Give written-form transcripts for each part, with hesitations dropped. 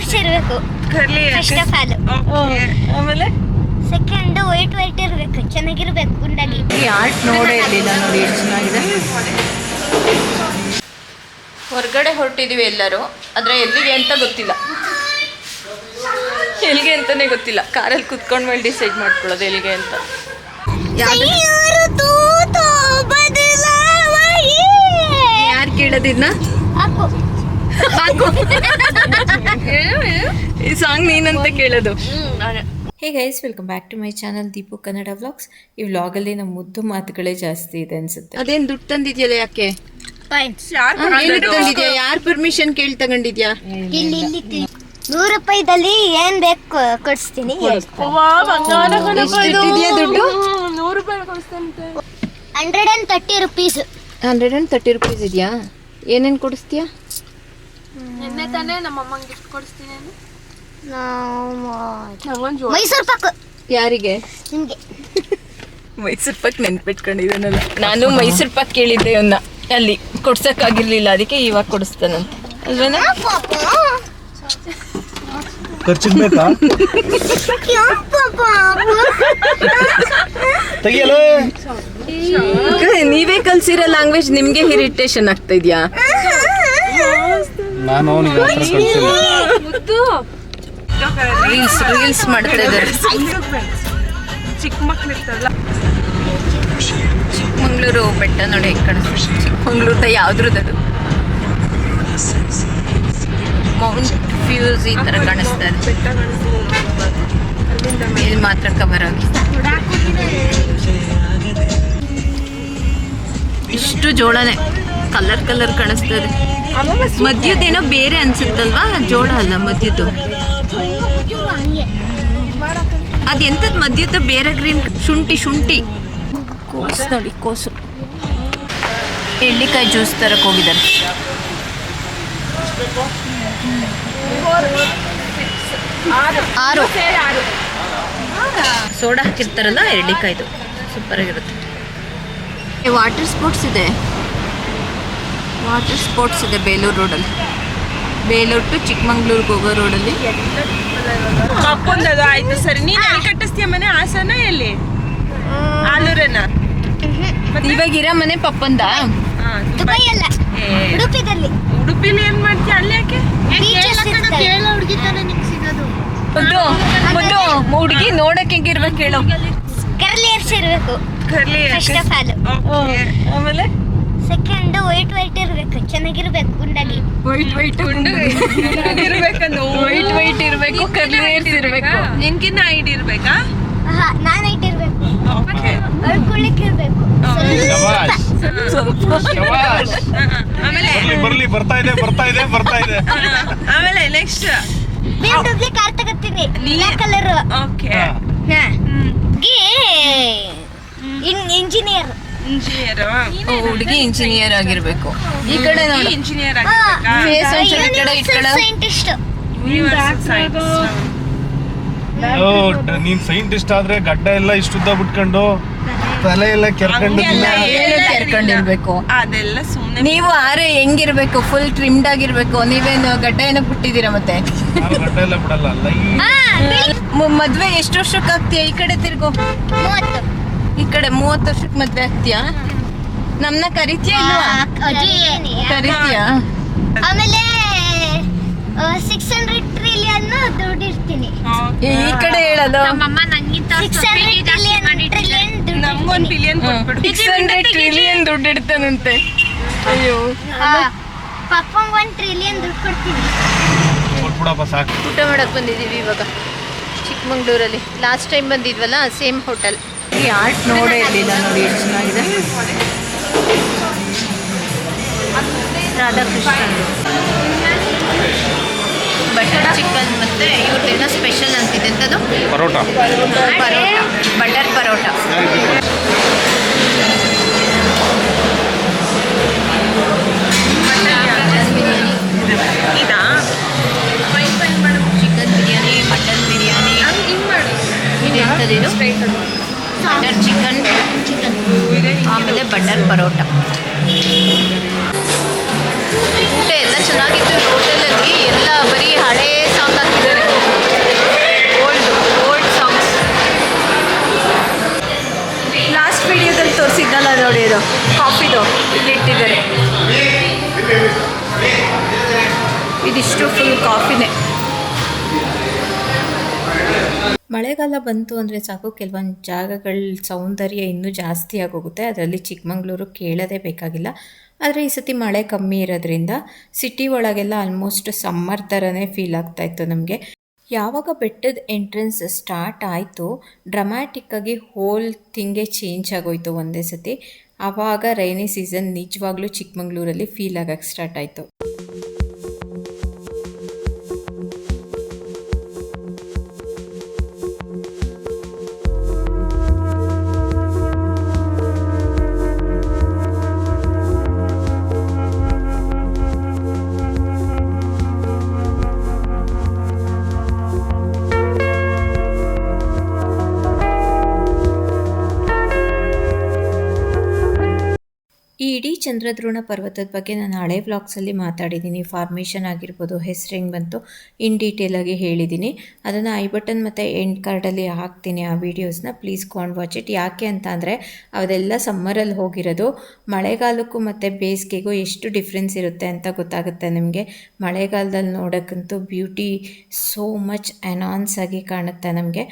ಏರ್ಸ್ ಇರಬೇಕು first of all. ಆಮೇಲೆ second white ಇರಬೇಕು, ಚೆನ್ನಾಗಿರ್ಬೇಕು ಗುಂಡಾಗಿ. ಈ ಆರ್ಟ್ ನೋಡೇ ಇರಲಿಲ್ಲ ನೋಡಿ, ಎಷ್ಟು ಚೆನ್ನಾಗಿದೆ. ಹೊರಗಡೆ ಹೊರಟಿದ್ದೀವಿ ಎಲ್ಲರೂ, ಆದರೆ ಎಲ್ಲಿಗೆ ಅಂತ ಗೊತ್ತಿಲ್ಲ, ಎಲ್ಲಿಗೆ ಅಂತಲೇ ಗೊತ್ತಿಲ್ಲ. ಕಾರಲ್ಲಿ ಕುತ್ಕೊಂಡ ಮೇಲೆ ಡಿಸೈಡ್ ಮಾಡ್ಕೊಳ್ಳೋದು ಎಲ್ಲಿಗೆ ಅಂತ. ಯಾರು ಕೇಳೋದಿನ್ನ? ಈ ಸಾಂಗ್ ನೀನಂತ ಕೇಳೋದು. Hey guys, welcome back to my channel Deepu Kannada vlogs. ಈ ವ್ಲಾಗಲ್ಲಿ ನಮ್ಮ ಮುದ್ದು ಮಾತುಗಳೇ ಜಾಸ್ತಿ ಇದೆ ಅನ್ಸುತ್ತೆ. ಅದೇನು ದುಡ್ಡು ತಂದಿದ್ಯಲ್ಲ, ಯಾಕೆ ತಂದಿದ್ಯಾ? ಯಾರು ಪರ್ಮಿಷನ್ ಕೇಳಿ ತಗೊಂಡಿದ್ಯಾ? ಇಲ್ಲಿ 100 ರೂಪಾಯಿದಲ್ಲಿ ಏನ್ ಬೇಕು ಕೊಡಿಸ್ತೀನಿ. ದುಡ್ಡು 130 ರುಪೀಸ್. 130 ರುಪೀಸ್ ಇದೆಯಾ? ಏನೇನು ಕೊಡಿಸ್ತೀಯಾ? ನಿನ್ನೆ ತಾನೇ ನಮ್ಮ ಅಮ್ಮಂಗೆ ಗಿಫ್ಟ್ ಕೊಡಿಸ್ತೀನಿ. ಮೈಸೂರು ಪಾಕ್. ಯಾರಿಗೆ? ನಿಮ್ಗೆ. ಮೈಸೂರು ಪಾಕ್ ನೆನ್ಪಿಟ್ಕೊಂಡಿದ್ದೇನಲ್ಲ. ನಾನು ಮೈಸೂರು ಪಾಕ್ ಕೇಳಿದ್ದೆ ಅವನ್ನ, ಅಲ್ಲಿ ಕೊಡ್ಸಕ್ಕಾಗಿರ್ಲಿಲ್ಲ, ಅದಕ್ಕೆ ಇವಾಗ ಕೊಡಿಸ್ತಾನಂತೆ ಅಲ್ವೇನಾ? ಖರ್ಚಿಗೆ ಬೇಕಾ? ನೀವೇ ಕಲ್ಸಿರೋ ಲ್ಯಾಂಗ್ವೇಜ್ ನಿಮ್ಗೆ ಇರಿಟೇಷನ್ ಆಗ್ತಾ ಇದೆಯಾ? ನಾನು ರೀಲ್ಸ್ ಮಾಡ್ತಾ ಇದ್ದಾರೆ. ಚಿಕ್ಕಮಂಗ್ಳೂರು ಬೆಟ್ಟ ನೋಡಿ, ಈ ಕಡೆ ಚಿಕ್ಕಮಂಗ್ಳೂರ್ದ ಯಾವ್ದ್ರದ್ದು ಮೌಂಟ್ ಫ್ಯೂಸ್ ಈ ಥರ ಕಾಣಿಸ್ತಾ ಇದೆ. ಇಲ್ಲಿ ಮಾತ್ರ ಕವರ್ ಆಗಿ ಇಷ್ಟು ಜೋಳನೇ ಕಲರ್ ಕಾಣಿಸ್ತಾ ಇದೆ. ಮದ್ಯದ್ದೇನೋ ಬೇರೆ ಅನ್ಸುತ್ತಲ್ವಾ? ಜೋಳ ಅಲ್ಲ ಮದ್ಯದ್ದು. ಅದೆಂಥದ್ದು ಮದ್ಯದ್ದು ಬೇರೆ? ಗ್ರೀನ್ ಶುಂಠಿ ಕೋಸು ನೋಡಿ, ಕೋಸು. ಎಳ್ಳಿಕಾಯಿ ಜ್ಯೂಸ್ ತರಕ್ಕೆ ಹೋಗಿದ್ದಾರೆ. ಆರು ಸೋಡಾ ಹಾಕಿರ್ತಾರಲ್ಲ ಎಳ್ಳಿಕಾಯ್ದು, ಸೂಪರ್ ಆಗಿರುತ್ತೆ. ವಾಟರ್ ಸ್ಪೋರ್ಟ್ಸ್ ಇದೆ ಬೇಲೂರು ರೋಡಲ್ಲಿ. ಬೇಲೂರು ಟು ಚಿಕ್ಕಮಂಗ್ಳೂರ್ಗೆ ಹೋಗೋ ರೋಡಲ್ಲಿ. ಆಯ್ತು ಸರಿ, ನೀನ್ ಎಲ್ಲಿ ಕಟ್ಟಿಸ್ತೀಯ ಮನೆ? ಹಾಸನ ಎಲ್ಲಿ? ಆಲೂರನ? ಇವಾಗ ಇರೋ ಮನೆ ಪಪ್ಪಂದ? ದುಬೈ ಅಲ್ಲ, ಉಡುಪಿಲಿ ಏನ್ ಮಾಡ್ತೀಯ? ಅಲ್ಲಿ ಯಾಕೆ? ಹುಡುಗಿ ನೋಡಕ್ ಹೆಂಗಿರ್ಬೇಕು ಹೇಳು? ಕರ್ಲಿ ಏರ್ಸ್ ಇರಬೇಕು ಫಸ್ಟ್ ಆಫ್ ಆಲ್. ಆಮೇಲೆ ಸೆಕೆಂಡ್ ವೈಟ್ ಇರಬೇಕು, ಚೆನ್ನಾಗಿರ್ಬೇಕು ಗುಂಡಾಗಿ. ವೈಟ್ ಇರ್ಬೇಕು, ಕರ್ಲಿ ಏರ್ಸ್ ಇರ್ಬೇಕು. ನಿನ್ಗಿನ್ನ ಐಡಿ ಇರ್ಬೇಕಾ? ನಾನು ಹೈಟ್ ಇರ್ಬೇಕು, ಅಳ್ಕೊಳ್ಳಿಕ್ ಇರ್ಬೇಕು. ಆಮೇಲೆ ಬರ್ಲಿ ಬರ್ತಾ ಇದೆ. ಆಮೇಲೆ ನೆಕ್ಸ್ಟ್ BMW ಕಾರ್ ತಗೋತೀನಿ, ಬ್ಲಾಕ್ ಕಲರ್. Okay, engineer. ಹುಡುಗಿ ಇಂಜಿನಿಯರ್ ಆಗಿರ್ಬೇಕು. ಈ ಕಡೆ ನೋಡಿ, ಇಂಜಿನಿಯರ್ ಸೈಂಟಿಸ್ಟ್. ನೀನ್ ಸೈಂಟಿಸ್ಟ್ ಆದ್ರೆ ಗಡ್ಡ ಎಲ್ಲ ಇಷ್ಟುದ್ದ ಬಿಟ್ಕೊಂಡು ತಲೆ ಎಲ್ಲ ಕೆರ್ಕೊಂಡಿರ್ಬೇಕು. ಅದೆಲ್ಲ ಸುಮ್ಮನೆ. ನೀವು ಆರೆ ಹೆಂಗಿರ್ಬೇಕು? ಫುಲ್ ಟ್ರಿಮ್ಡ್ ಆಗಿರ್ಬೇಕು. ನೀವೇನು ಗಡ್ಡ ಏನಕ್ಕೆ ಬಿಟ್ಟಿದ್ದೀರಾ? ಮತ್ತೆ ಗಡ್ಡ ಎಲ್ಲ ಬಿಡಲ್ಲ. ಮದ್ವೆ ಎಷ್ಟು ವರ್ಷಕ್ಕೆ ಆಗ್ತೀಯಾ? ಈ ಕಡೆ ತಿರ್ಗೋ. 30. ಈ ಕಡೆ 30 ವರ್ಷಕ್ಕೆ ಮದ್ವೆ ಆಗ್ತೀಯಾ? ನಮ್ನ ಕರಿತೀಯಾ ಇಲ್ವಾ? ಕರಿತೀಯಾ? ಆಮೇಲೆ 600 ಟ್ರಿಲಿಯನ್ ದುಡ್ಡು ಇರ್ತೀನಿ. ಈ ಕಡೆ ಹೇಳೋದು. 600 ಟ್ರಿಲಿಯನ್ ನಮ್ಗೊಂದು ಬಿಲಿಯನ್ ಕೊಟ್ಬಿಡು. 600 ಟ್ರಿಲಿಯನ್ ದುಡ್ಡು ಇಡ್ತಾನಂತೆ. ಅಯ್ಯೋ, ಪಪ್ಪಂಗೆ 1 ಟ್ರಿಲಿಯನ್ ದುಡ್ಡು ಕೊಡ್ತೀನಿ. ಊಟ ಮಾಡಕ್ ಬಂದಿದೀವಿ ಇವಾಗ ಚಿಕ್ಕಮಂಗ್ಳೂರಲ್ಲಿ. ಲಾಸ್ಟ್ ಟೈಮ್ ಬಂದಿದ್ವಲ್ಲ, ಸೇಮ್ ಹೋಟೆಲ್. ಈ ಆರ್ಟ್ ನೋಡೇ ಇರಲಿಲ್ಲ ನೋಡಿ, ಎಷ್ಟು ಚೆನ್ನಾಗಿದೆ. ರಾಧಾಕೃಷ್ಣನ್ ಬಟರ್ ಚಿಕನ್ ಮತ್ತೆ ಇವ್ರದ್ದೇನೋ ಸ್ಪೆಷಲ್ ಅಂತಿದೆ. ಎಂಥದ್ದು? ಪರೋಟ, ಬಟರ್ ಪರೋಟ. ಇದಾ ಚಿಕನ್ ಬಿರಿಯಾನಿ, ಮಟನ್ ಬಿರಿಯಾನಿ. ಇದು ಎಂಥದ್ದು? ಬಟರ್ ಚಿಕನ್, ಆಮೇಲೆ ಬಟರ್ ಪರೋಟ. ಊಟ ಎಲ್ಲ ಚೆನ್ನಾಗಿತ್ತು ಹೋಟೆಲಲ್ಲಿ. ಎಲ್ಲ ಬರೀ ಹಳೇ ಸಾಂಗ್ ಇದಿಷ್ಟು ಫುಲ್ ಕಾಫಿನೇ. ಮಳೆಗಾಲ ಬಂತು ಅಂದರೆ ಸಾಕು, ಕೆಲವೊಂದು ಜಾಗಗಳ ಸೌಂದರ್ಯ ಇನ್ನೂ ಜಾಸ್ತಿ ಆಗೋಗುತ್ತೆ. ಅದರಲ್ಲಿ ಚಿಕ್ಕಮಂಗ್ಳೂರು ಕೇಳೋದೇ ಬೇಕಾಗಿಲ್ಲ. ಆದರೆ ಈ ಸತಿ ಮಳೆ ಕಮ್ಮಿ ಇರೋದ್ರಿಂದ ಸಿಟಿ ಒಳಗೆಲ್ಲ ಆಲ್ಮೋಸ್ಟ್ ಸಮ್ಮರ್ ಥರನೇ ಫೀಲ್ ಆಗ್ತಾಯಿತ್ತು ನಮಗೆ. ಯಾವಾಗ ಬೆಟ್ಟದ ಎಂಟ್ರೆನ್ಸ್ ಸ್ಟಾರ್ಟ್ ಆಯಿತು, ಡ್ರಮ್ಯಾಟಿಕ್ಕಾಗಿ ಹೋಲ್ ಥಿಂಗೇ ಚೇಂಜ್ ಆಗೋಯ್ತು ಒಂದೇ ಸತಿ. ಆವಾಗ ರೈನಿ ಸೀಸನ್ ನಿಜವಾಗ್ಲೂ ಚಿಕ್ಕಮಂಗ್ಳೂರಲ್ಲಿ ಫೀಲ್ ಆಗಕ್ಕೆ ಸ್ಟಾರ್ಟ್ ಆಯಿತು. ಈ ಇಡೀ ಚಂದ್ರದ್ರೋಣ ಪರ್ವತದ ಬಗ್ಗೆ ನಾನು ಹಳೆ ವ್ಲಾಗ್ಸಲ್ಲಿ ಮಾತಾಡಿದ್ದೀನಿ. ಫಾರ್ಮೇಷನ್ ಆಗಿರ್ಬೋದು, ಹೆಸರು ಹೆಂಗೆ ಬಂತು ಇನ್ ಡೀಟೇಲಾಗಿ ಹೇಳಿದ್ದೀನಿ. ಅದನ್ನು ಐ ಬಟನ್ ಮತ್ತು ಎಂಡ್ ಕಾರ್ಡಲ್ಲಿ ಹಾಕ್ತೀನಿ ಆ ವೀಡಿಯೋಸ್ನ. Please gone watch it. ಯಾಕೆ ಅಂತ ಅಂದರೆ ಅದೆಲ್ಲ ಸಮ್ಮರಲ್ಲಿ ಹೋಗಿರೋದು. ಮಳೆಗಾಲಕ್ಕೂ ಮತ್ತು ಬೇಸಿಗೆಗೂ ಎಷ್ಟು ಡಿಫ್ರೆನ್ಸ್ ಇರುತ್ತೆ ಅಂತ ಗೊತ್ತಾಗುತ್ತೆ ನಿಮಗೆ. ಮಳೆಗಾಲದಲ್ಲಿ ನೋಡೋಕ್ಕಂತೂ ಬ್ಯೂಟಿ ಸೋ ಮಚ್ ಎನಾನ್ಸ್ ಆಗಿ ಕಾಣುತ್ತೆ ನಮಗೆ.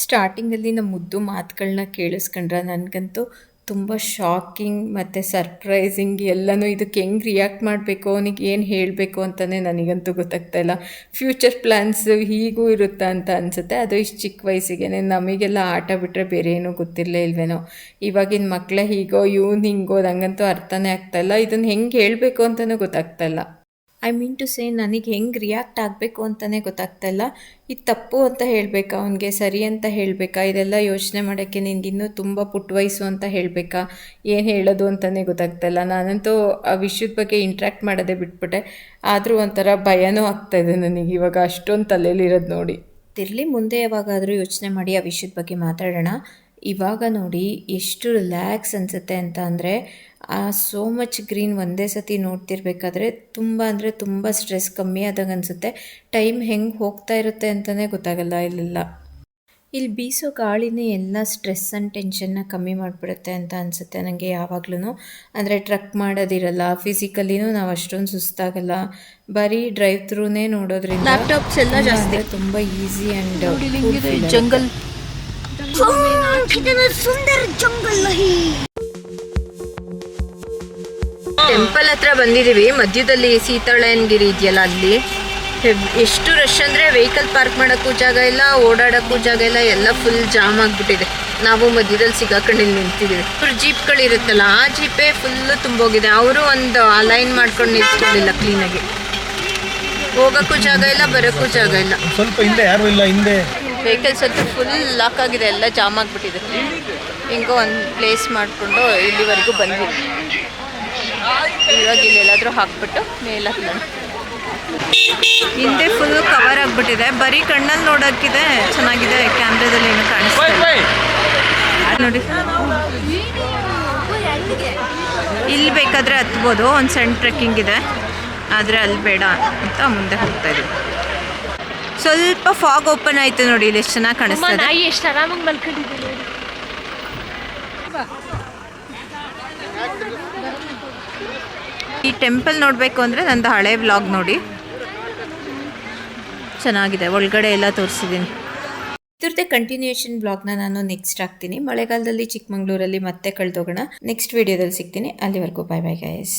ಸ್ಟಾರ್ಟಿಂಗಲ್ಲಿ ನಮ್ಮ ಮುದ್ದು ಮಾತುಗಳನ್ನ ಕೇಳಿಸ್ಕೊಂಡ್ರೆ ನನಗಂತೂ ತುಂಬ ಶಾಕಿಂಗ್ ಮತ್ತು ಸರ್ಪ್ರೈಸಿಂಗ್ ಎಲ್ಲನೂ. ಇದಕ್ಕೆ ಹೆಂಗೆ ರಿಯಾಕ್ಟ್ ಮಾಡಬೇಕು, ಅವನಿಗೆ ಏನು ಹೇಳಬೇಕು ಅಂತಲೇ ನನಗಂತೂ ಗೊತ್ತಾಗ್ತಾಯಿಲ್ಲ. ಫ್ಯೂಚರ್ ಪ್ಲ್ಯಾನ್ಸು ಹೀಗೂ ಇರುತ್ತಾ ಅಂತ ಅನಿಸುತ್ತೆ. ಅದು ಇಷ್ಟು ಚಿಕ್ಕ ವಯಸ್ಸಿಗೆ. ನಮಗೆಲ್ಲ ಆಟ ಬಿಟ್ಟರೆ ಬೇರೆ ಏನೂ ಗೊತ್ತಿರಲೇ ಇಲ್ವೇನೋ. ಇವಾಗಿನ ಮಕ್ಕಳೇ ಹೀಗೋ, ಇವ್ನು ಹಿಂಗೋ, ನಂಗಂತೂ ಅರ್ಥನೇ ಆಗ್ತಾಯಿಲ್ಲ. ಇದನ್ನು ಹೆಂಗೆ ಹೇಳಬೇಕು ಅಂತಲೂ ಗೊತ್ತಾಗ್ತಾಯಿಲ್ಲ. ಐ ಮೀನ್ ಟು ಸೇ ನನಗೆ ಹೆಂಗೆ ರಿಯಾಕ್ಟ್ ಆಗಬೇಕು ಅಂತಲೇ ಗೊತ್ತಾಗ್ತಾಯಿಲ್ಲ. ಇದು ತಪ್ಪು ಅಂತ ಹೇಳಬೇಕಾ, ಅವನಿಗೆ ಸರಿ ಅಂತ ಹೇಳಬೇಕಾ, ಇದೆಲ್ಲ ಯೋಚನೆ ಮಾಡೋಕ್ಕೆ ನಿನಗಿನ್ನೂ ತುಂಬ ಪುಟ್ಟ ವಯಸ್ಸು ಅಂತ ಹೇಳಬೇಕಾ, ಏನು ಹೇಳೋದು ಅಂತಲೇ ಗೊತ್ತಾಗ್ತಾಯಿಲ್ಲ. ನಾನಂತೂ ಆ ವಿಷಯದ ಬಗ್ಗೆ ಇಂಟ್ರ್ಯಾಕ್ಟ್ ಮಾಡೋದೇ ಬಿಟ್ಬಿಟ್ಟೆ. ಆದರೂ ಒಂಥರ ಭಯನೂ ಆಗ್ತಾಯಿದೆ ನನಗೆ ಇವಾಗ ಅಷ್ಟೊಂದು ತಲೆಯಲ್ಲಿರೋದು ನೋಡಿ. ತಿರ್ಲಿ ಮುಂದೆ ಯಾವಾಗಾದರೂ ಯೋಚನೆ ಮಾಡಿ ಆ ವಿಷಯದ ಬಗ್ಗೆ ಮಾತಾಡೋಣ. ಇವಾಗ ನೋಡಿ ಎಷ್ಟು ರಿಲ್ಯಾಕ್ಸ್ ಅನಿಸುತ್ತೆ ಅಂತ ಅಂದರೆ, ಆ ಸೋ ಮಚ್ ಗ್ರೀನ್ ಒಂದೇ ಸತಿ ನೋಡ್ತಿರ್ಬೇಕಾದ್ರೆ ತುಂಬ ಅಂದರೆ ತುಂಬ ಸ್ಟ್ರೆಸ್ ಕಮ್ಮಿ ಆದಾಗ ಅನಿಸುತ್ತೆ. ಟೈಮ್ ಹೆಂಗೆ ಹೋಗ್ತಾ ಇರುತ್ತೆ ಅಂತಲೇ ಗೊತ್ತಾಗಲ್ಲ ಇಲ್ಲೆಲ್ಲ. ಇಲ್ಲಿ ಬೀಸೋ ಗಾಳಿನೇ ಎಲ್ಲ ಸ್ಟ್ರೆಸ್ ಆ್ಯಂಡ್ ಟೆನ್ಷನ್ನ ಕಮ್ಮಿ ಮಾಡಿಬಿಡುತ್ತೆ ಅಂತ ಅನಿಸುತ್ತೆ ನನಗೆ ಯಾವಾಗ್ಲೂ. ಅಂದರೆ ಟ್ರಕ್ ಮಾಡೋದಿರಲ್ಲ, ಫಿಸಿಕಲಿನೂ ನಾವು ಅಷ್ಟೊಂದು ಸುಸ್ತಾಗಲ್ಲ. ಬರೀ ಡ್ರೈವ್ ಥ್ರೂನೇ ನೋಡೋದ್ರಿಂದ ಲ್ಯಾಪ್ಟಾಪ್ಸ್ ಎಲ್ಲ ಜಾಸ್ತಿ ತುಂಬ easy and jungle Sundara jungle. Temple ಹತ್ರ ಬಂದಿದ್ದೀವಿ. ಮಧ್ಯದಲ್ಲಿ ಸೀತಾಳಯ್ಯನಗಿರಿ ಇದೆಯಲ್ಲ, ಅಲ್ಲಿ ಎಷ್ಟು ರಶ್ ಅಂದರೆ ವೆಹಿಕಲ್ ಪಾರ್ಕ್ ಮಾಡೋಕ್ಕೂ ಜಾಗ ಇಲ್ಲ, ಓಡಾಡೋಕ್ಕೂ ಜಾಗ ಇಲ್ಲ, ಎಲ್ಲ ಫುಲ್ ಜಾಮ್ ಆಗಿಬಿಟ್ಟಿದೆ. ನಾವು ಮಧ್ಯದಲ್ಲಿ ಸಿಗಾಕೊಂಡು ನಿಂತಿದ್ದೀವಿ. ಇವ್ರು ಜೀಪ್ಗಳಿರುತ್ತಲ್ಲ, ಆ ಜೀಪೇ ಫುಲ್ಲು ತುಂಬೋಗಿದೆ. ಅವರು ಒಂದು ಅಲೈನ್ ಮಾಡ್ಕೊಂಡು ನಿಂತ್ಕೊಳ್ಳಿಲ್ಲ ಕ್ಲೀನಾಗಿ. ಹೋಗೋಕ್ಕೂ ಜಾಗ ಇಲ್ಲ, ಬರೋಕ್ಕೂ ಜಾಗ ಇಲ್ಲ. ಸ್ವಲ್ಪ ಹಿಂದೆ ಯಾರು ಇಲ್ಲ, ಹಿಂದೆ ವೆಹಿಕಲ್ಸ್ ಅಂತೂ ಫುಲ್ ಲಾಕ್ ಆಗಿದೆ, ಎಲ್ಲ ಜಾಮ್ ಆಗಿಬಿಟ್ಟಿದೆ. ಹಿಂಗೋ ಒಂದು ಪ್ಲೇಸ್ ಮಾಡಿಕೊಂಡು ಇಲ್ಲಿವರೆಗೂ ಬಂದ್ವಿ. ಇವಾಗ ಇಲ್ಲೆಲ್ಲಾದರೂ ಹಾಕ್ಬಿಟ್ಟು ಮೇಲೆ ಹತ್ತೋಣ. ಹಿಂದೆ ಫುಲ್ ಕವರ್ ಆಗಿಬಿಟ್ಟಿದೆ. ಬರೀ ಕಣ್ಣಲ್ಲಿ ನೋಡೋಕ್ಕಿದೆ ಚೆನ್ನಾಗಿದೆ, ಕ್ಯಾಮ್ರಾದಲ್ಲಿ ಏನು ಕಾಣಿಸ್ತಾ ನೋಡಿ. ಇಲ್ಲಿ ಬೇಕಾದರೆ ಹತ್ಬೋದು, ಒಂದು ಸಣ್ಣ ಟ್ರೆಕ್ಕಿಂಗ್ ಇದೆ. ಆದರೆ ಅಲ್ಲಿ ಬೇಡ ಅಂತ ಮುಂದೆ ಹೋಗ್ತಾ ಇದ್ದೀವಿ. ಸ್ವಲ್ಪ ಫಾಗ್ ಓಪನ್ ಆಯಿತು ನೋಡಿ, ಇಲ್ಲಿ ಎಷ್ಟು ಚೆನ್ನಾಗಿ ಕಾಣಿಸ್ತಾ ಇದೆ. ಎಷ್ಟು ಆರಾಮಾಗಿ ಮಲ್ಕೊಂಡಿದ್ದೀವಿ. ಈ ಟೆಂಪಲ್ ನೋಡಬೇಕು ಅಂದರೆ ನಂದು ಹಳೆ ವ್ಲಾಗ್ ನೋಡಿ, ಚೆನ್ನಾಗಿದೆ. ಒಳಗಡೆ ಎಲ್ಲ ತೋರಿಸಿದ್ದೀನಿ. ಇದ್ರದ್ದೇ ಕಂಟಿನ್ಯೂಯೇಷನ್ ಬ್ಲಾಗ್ನ ನಾನು ನೆಕ್ಸ್ಟ್ ಹಾಕ್ತೀನಿ. ಮಳೆಗಾಲದಲ್ಲಿ ಚಿಕ್ಕಮಂಗ್ಳೂರಲ್ಲಿ ಮತ್ತೆ ಕಳೆದೋಗೋಣ. ನೆಕ್ಸ್ಟ್ ವಿಡಿಯೋದಲ್ಲಿ ಸಿಗ್ತೀನಿ. ಅಲ್ಲಿವರೆಗೂ ಬಾಯ್ ಬಾಯ್ ಗೈಸ್.